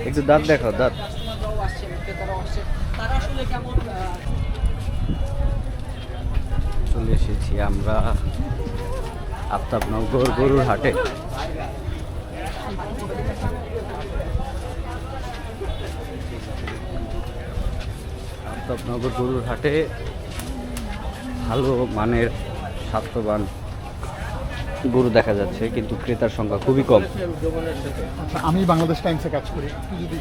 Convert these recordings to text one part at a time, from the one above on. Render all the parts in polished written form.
একটু দাঁত দেখাও, দাঁত। চলে এসেছি আমরা আফতাবনগর গরুর হাটে। আফতাবনগর গরুর হাটে ভালো মানের স্বাস্থ্যবান গরু দেখা যাচ্ছে, কিন্তু ক্রেতার সংখ্যা খুবই কম। আচ্ছা, আমি বাংলাদেশ টাইমসে কাজ করি, যদি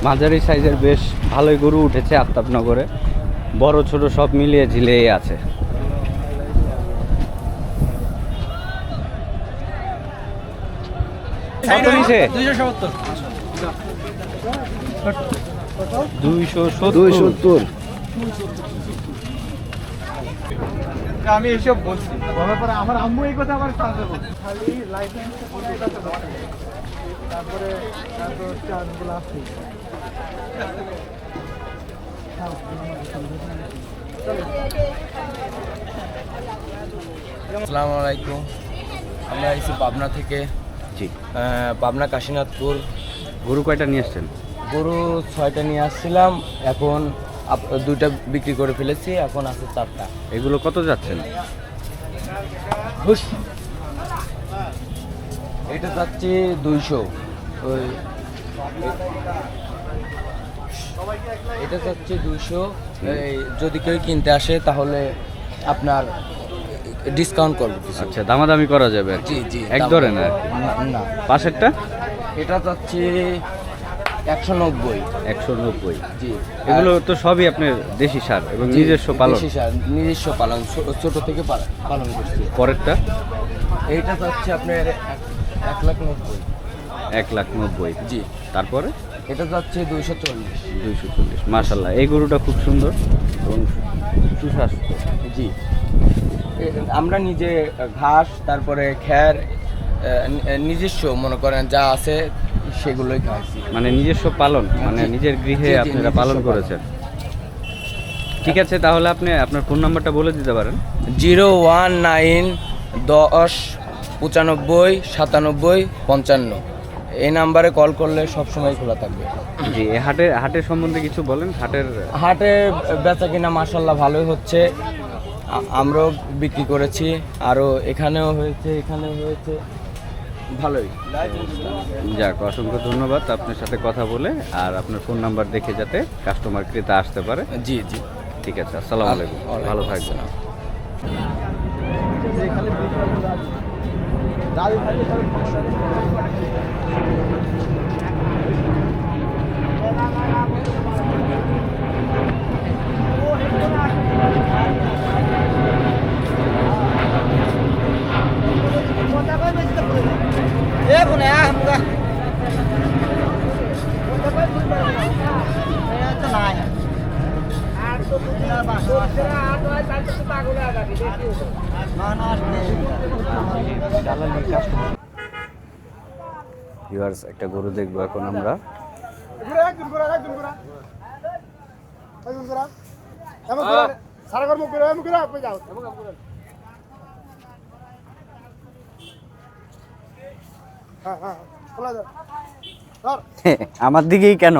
মাঝারি সাইজের বেশ ভালোই গরু উঠেছে আফতাবনগরে, বড় ছোট সব মিলিয়ে ঝিলিয়ে আছে। কত নিছে? 270। আমি এইসব বলছি, বলার পরে আমার আম্মু এই কথা আমার সাথে বলছে, খালি লাইসেন্স তারপরে চার্জগুলো আছে। আসসালামু আলাইকুম, আমরা এসেছি পাবনা থেকে। জি। পাবনা কাশীনাথপুর। গরু কয়টা নিয়ে আসছেন? গরু 6টা নিয়ে আসছিলাম, এখন 2টা বিক্রি করে ফেলেছি, এখন আছে 4টা। এগুলো কত যাচ্ছেন? এটা যাচ্ছে 200, ওই এটা যাচ্ছে 200। যদি কেউ কিনতে আসে তাহলে আপনার ডিসকাউন্ট করবো কিছু। আচ্ছা, দামাদামি করা যাবে? জি জি, এক ধরে না? না। পাশেরটা এটা যাচ্ছে 190। 190। জি, এগুলো তো সবই আপনার দেশি সার এবং নিজস্ব পালন? দেশি সার, নিজস্ব পালন, ছোট থেকে পালন করছি। পরেরটা? এইটা যাচ্ছে আপনার 190,000। 190,000। জি। তারপরে এটা যাচ্ছে 240। 240। মাশাআল্লাহ, এই গরুটা খুব সুন্দর এবং সুস্বাস্থ্য। জি, আমরা নিজে ঘাস, তারপরে খ্যার, নিজস্ব মনে করেন যা আছে সেগুলোই খাইছি। মানে নিজস্ব পালন, মানে জি। নিজের গৃহে জি, জি, আপনারা নিজস্ব পালন পালন। করেছেন। ঠিক আছে, তাহলে আপনি আপনার ফোন নাম্বারটা বলে দিতে পারেন? 019 10 95 97 55। এই নাম্বারে কল করলে সবসময় খোলা থাকবে। জি। হাটের সম্বন্ধে কিছু বলেন। হাটে বেচা কিনা মাশাল্লাহ ভালোই হচ্ছে, আমরাও বিক্রি করেছি, আরও এখানেও হয়েছে ভালোই। যাক, অসংখ্য ধন্যবাদ আপনার সাথে কথা বলে, আর আপনার ফোন নাম্বার দেখে যাতে কাস্টমার ক্রেতা আসতে পারে। জি জি, ঠিক আছে, আসসালামু আলাইকুম, ভালো থাকবেন। ভিউয়ার্স, একটা গরু দেখবো এখন আমরা। আমার দিকেই কেন?